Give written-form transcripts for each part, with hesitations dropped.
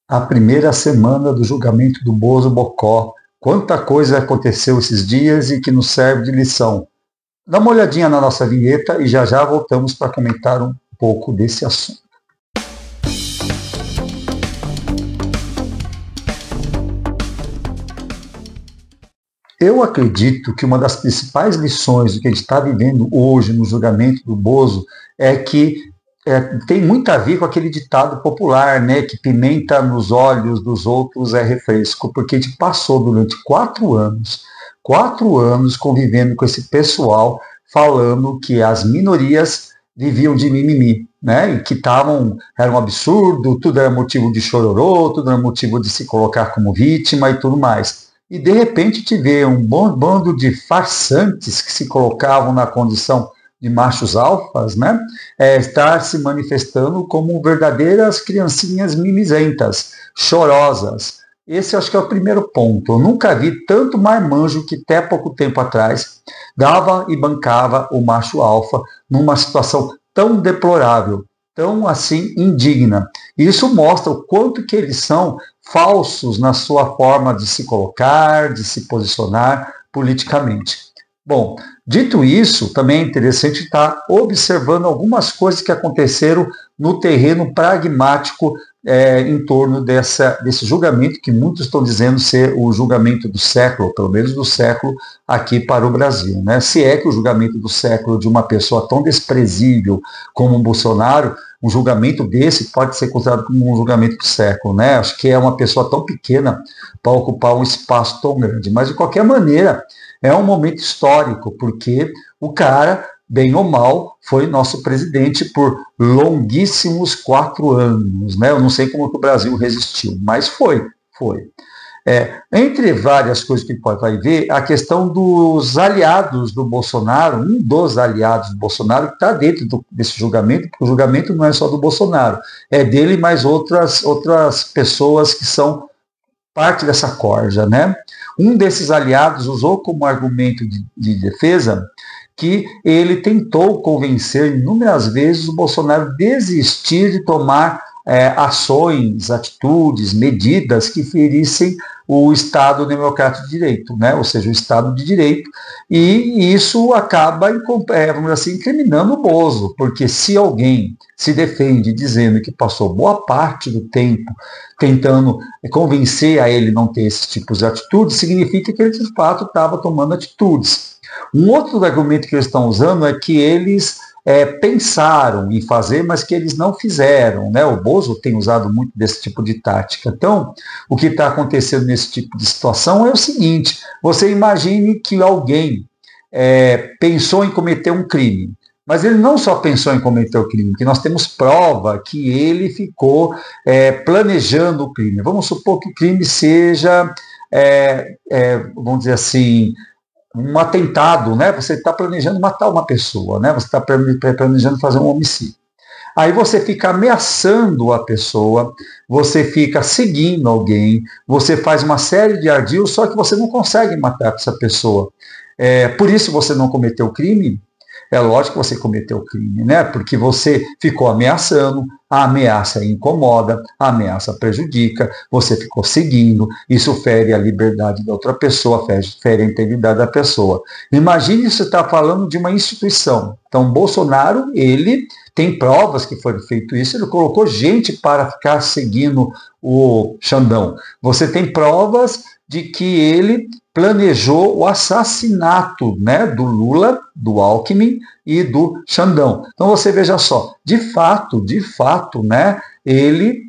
A primeira semana do julgamento do Bozo Bocó. Quanta coisa aconteceu esses dias e que nos serve de lição. Dá uma olhadinha na nossa vinheta e já já voltamos para comentar um pouco desse assunto. Eu acredito que uma das principais lições do que a gente está vivendo hoje no julgamento do Bozo é que tem muito a ver com aquele ditado popular, né, que pimenta nos olhos dos outros é refresco, porque a gente passou durante 4 anos convivendo com esse pessoal falando que as minorias viviam de mimimi, né, e que era um absurdo, tudo era motivo de chororô, tudo era motivo de se colocar como vítima e tudo mais. E de repente te vê um bom bando de farsantes que se colocavam na condição de machos alfas, né, estar se manifestando como verdadeiras criancinhas mimizentas, chorosas. Esse acho que é o primeiro ponto. Eu nunca vi tanto marmanjo que até pouco tempo atrás dava e bancava o macho alfa numa situação tão deplorável, tão assim indigna. Isso mostra o quanto que eles são falsos na sua forma de se colocar, de se posicionar politicamente. Bom, dito isso, também é interessante estar observando algumas coisas que aconteceram no terreno pragmático em torno desse julgamento, que muitos estão dizendo ser o julgamento do século, pelo menos do século aqui para o Brasil, né? Se é que o julgamento do século de uma pessoa tão desprezível como o Bolsonaro, um julgamento desse pode ser considerado como um julgamento do século, né? Acho que é uma pessoa tão pequena para ocupar um espaço tão grande. Mas, de qualquer maneira, é um momento histórico, porque o cara, bem ou mal, foi nosso presidente por longuíssimos 4 anos, né? Eu não sei como que o Brasil resistiu, mas foi. Entre várias coisas que a gente vai ver, a questão dos aliados do Bolsonaro, um dos aliados do Bolsonaro que está dentro desse julgamento, porque o julgamento não é só do Bolsonaro, é dele mais outras pessoas que são parte dessa corja, né? Um desses aliados usou como argumento de defesa que ele tentou convencer inúmeras vezes o Bolsonaro a desistir de tomar ações, atitudes, medidas que ferissem o Estado democrático de direito, né? Ou seja, o Estado de direito, e isso acaba, vamos dizer assim, incriminando o Bozo, porque se alguém se defende dizendo que passou boa parte do tempo tentando convencer a ele não ter esses tipos de atitudes, significa que ele de fato estava tomando atitudes. Um outro argumento que eles estão usando é que eles pensaram em fazer, mas que eles não fizeram, né? O Bozo tem usado muito desse tipo de tática. Então, o que está acontecendo nesse tipo de situação é o seguinte: você imagine que alguém pensou em cometer um crime, mas ele não só pensou em cometer o crime, que nós temos prova que ele ficou planejando o crime. Vamos supor que o crime seja, vamos dizer assim, um atentado, né? Você está planejando matar uma pessoa, né? Você está planejando fazer um homicídio. Aí você fica ameaçando a pessoa, você fica seguindo alguém, você faz uma série de ardil, só que você não consegue matar essa pessoa. Por isso você não cometeu o crime? É lógico que você cometeu o crime, né? Porque você ficou ameaçando, a ameaça incomoda, a ameaça prejudica, você ficou seguindo, isso fere a liberdade da outra pessoa, fere a integridade da pessoa. Imagine se você está falando de uma instituição. Então, Bolsonaro, ele tem provas que foi feito isso, ele colocou gente para ficar seguindo o Xandão. Você tem provas de que ele planejou o assassinato, né, do Lula, do Alckmin e do Xandão. Então você veja só, de fato, né, ele,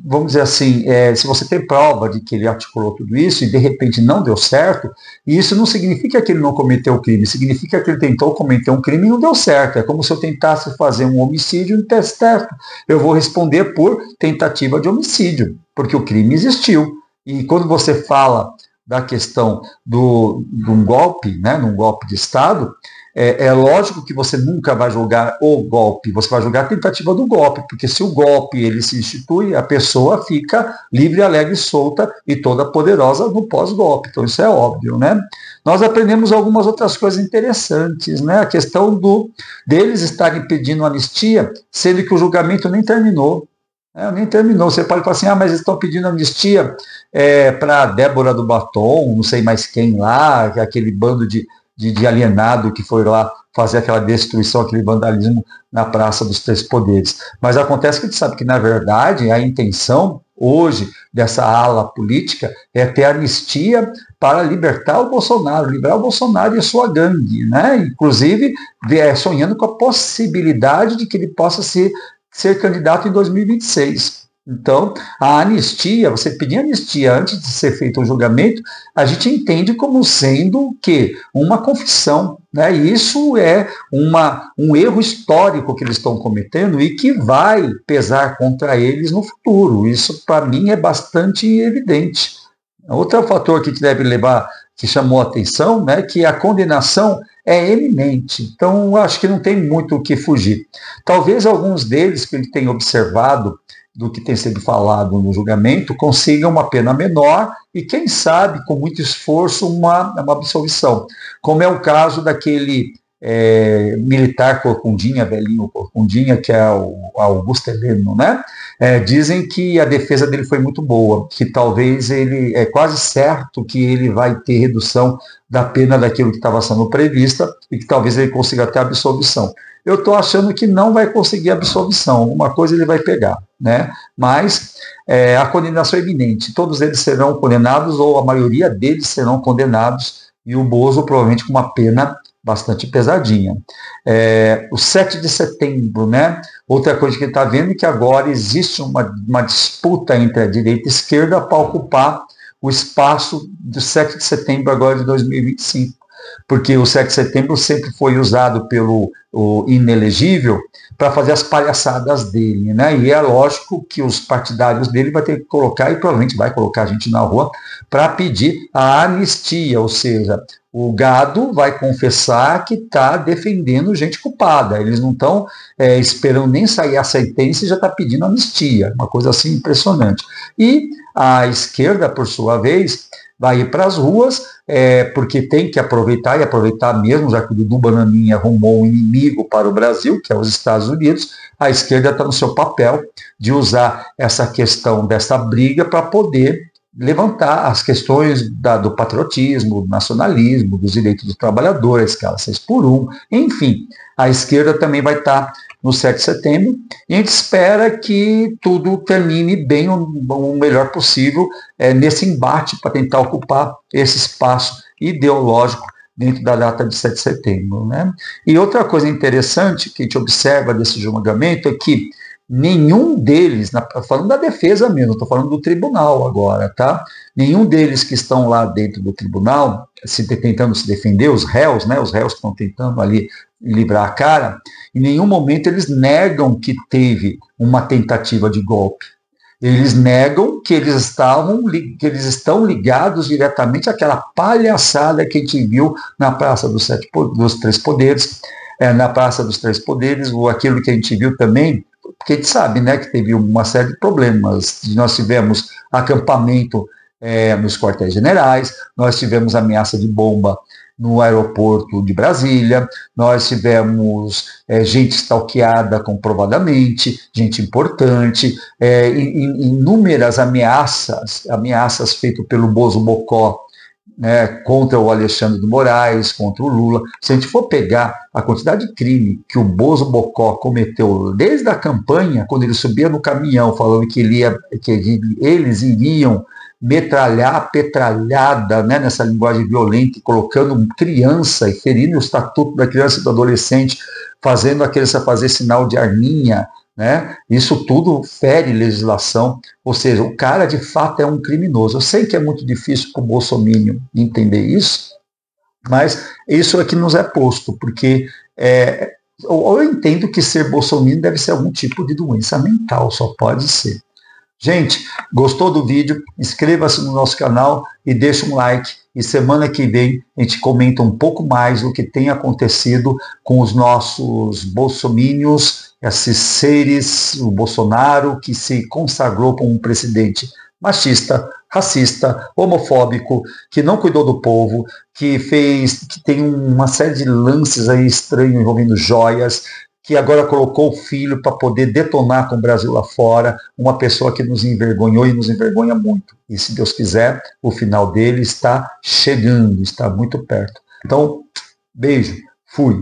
vamos dizer assim, se você tem prova de que ele articulou tudo isso e de repente não deu certo, isso não significa que ele não cometeu o crime, significa que ele tentou cometer um crime e não deu certo. É como se eu tentasse fazer um homicídio e não desse certo. Eu vou responder por tentativa de homicídio, porque o crime existiu. E quando você fala da questão de um golpe, né, num golpe de Estado, é lógico que você nunca vai julgar o golpe, você vai julgar a tentativa do golpe, porque se o golpe ele se institui, a pessoa fica livre, alegre e solta e toda poderosa no pós-golpe. Então isso é óbvio, né? Nós aprendemos algumas outras coisas interessantes, né? A questão deles estarem pedindo anistia, sendo que o julgamento nem terminou. Nem terminou. Você pode falar assim, mas eles estão pedindo anistia para Débora do Batom, não sei mais quem lá, aquele bando de alienado que foi lá fazer aquela destruição, aquele vandalismo na Praça dos Três Poderes. Mas acontece que a gente sabe que, na verdade, a intenção hoje dessa ala política é ter anistia para libertar o Bolsonaro, liberar o Bolsonaro e a sua gangue, né? Inclusive sonhando com a possibilidade de que ele possa ser candidato em 2026. Então, a anistia, você pedir anistia antes de ser feito o julgamento, a gente entende como sendo que uma confissão, né? E isso é um erro histórico que eles estão cometendo e que vai pesar contra eles no futuro. Isso, para mim, é bastante evidente. Outro fator que deve levar, que chamou a atenção, né, que a condenação é eminente. Então, acho que não tem muito o que fugir. Talvez alguns deles que ele tem observado do que tem sido falado no julgamento, consigam uma pena menor e, quem sabe, com muito esforço, uma absolvição. Como é o caso daquele militar corcundinha, velhinho corcundinha, que é o Augusto Heleno, né? Dizem que a defesa dele foi muito boa, que talvez ele, é quase certo que ele vai ter redução da pena daquilo que estava sendo prevista e que talvez ele consiga ter absolvição. Eu estou achando que não vai conseguir absolvição, alguma coisa ele vai pegar, né? Mas a condenação é iminente, todos eles serão condenados, ou a maioria deles serão condenados, e o Bozo provavelmente com uma pena bastante pesadinha. O 7 de setembro, né? Outra coisa que a gente está vendo é que agora existe uma disputa entre a direita e a esquerda para ocupar o espaço do 7 de setembro agora de 2025. Porque o 7 de setembro sempre foi usado pelo inelegível para fazer as palhaçadas dele, né? E é lógico que os partidários dele vai ter que colocar, e provavelmente vai colocar a gente na rua, para pedir a anistia, ou seja, o gado vai confessar que está defendendo gente culpada. Eles não estão esperando nem sair a sentença e já está pedindo anistia, uma coisa assim impressionante. E a esquerda, por sua vez, vai ir para as ruas, porque tem que aproveitar, e aproveitar mesmo, já que o Dudu Bananinha arrumou um inimigo para o Brasil, que é os Estados Unidos, a esquerda está no seu papel de usar essa questão dessa briga para poder levantar as questões do patriotismo, do nacionalismo, dos direitos dos trabalhadores, escala 6x1, enfim, a esquerda também vai estar no 7 de setembro, e a gente espera que tudo termine bem, o melhor possível, nesse embate para tentar ocupar esse espaço ideológico dentro da data de 7 de setembro. Né? E outra coisa interessante que a gente observa desse julgamento é que nenhum deles, falando da defesa mesmo, estou falando do tribunal agora, tá? Nenhum deles que estão lá dentro do tribunal, tentando se defender, os réus, né? Os réus que estão tentando ali livrar a cara, em nenhum momento eles negam que teve uma tentativa de golpe. Eles negam que eles estão ligados diretamente àquela palhaçada que a gente viu na Praça dos Três Poderes, na Praça dos Três Poderes, ou aquilo que a gente viu também, porque a gente sabe, né, que teve uma série de problemas. Nós tivemos acampamento nos quartéis generais, nós tivemos ameaça de bomba no aeroporto de Brasília, nós tivemos gente stalkeada comprovadamente, gente importante, inúmeras ameaças feitas pelo Bozo Bocó, né, contra o Alexandre de Moraes, contra o Lula. Se a gente for pegar a quantidade de crime que o Bozo Bocó cometeu desde a campanha, quando ele subia no caminhão falando que eles iriam metralhar, petralhada, né, nessa linguagem violenta, colocando criança e ferindo o estatuto da criança e do adolescente, fazendo a criança fazer sinal de arminha, né? Isso tudo fere legislação, ou seja, o cara de fato é um criminoso. Eu sei que é muito difícil para o bolsominion entender isso, mas isso é que nos é posto, porque eu entendo que ser bolsominion deve ser algum tipo de doença mental, só pode ser. Gente, gostou do vídeo? Inscreva-se no nosso canal e deixe um like. E semana que vem a gente comenta um pouco mais do que tem acontecido com os nossos bolsomínios, esses seres, o Bolsonaro, que se consagrou como um presidente machista, racista, homofóbico, que não cuidou do povo, que tem uma série de lances aí estranhos envolvendo joias, que agora colocou o filho para poder detonar com o Brasil lá fora, uma pessoa que nos envergonhou e nos envergonha muito. E se Deus quiser, o final dele está chegando, está muito perto. Então, beijo, fui.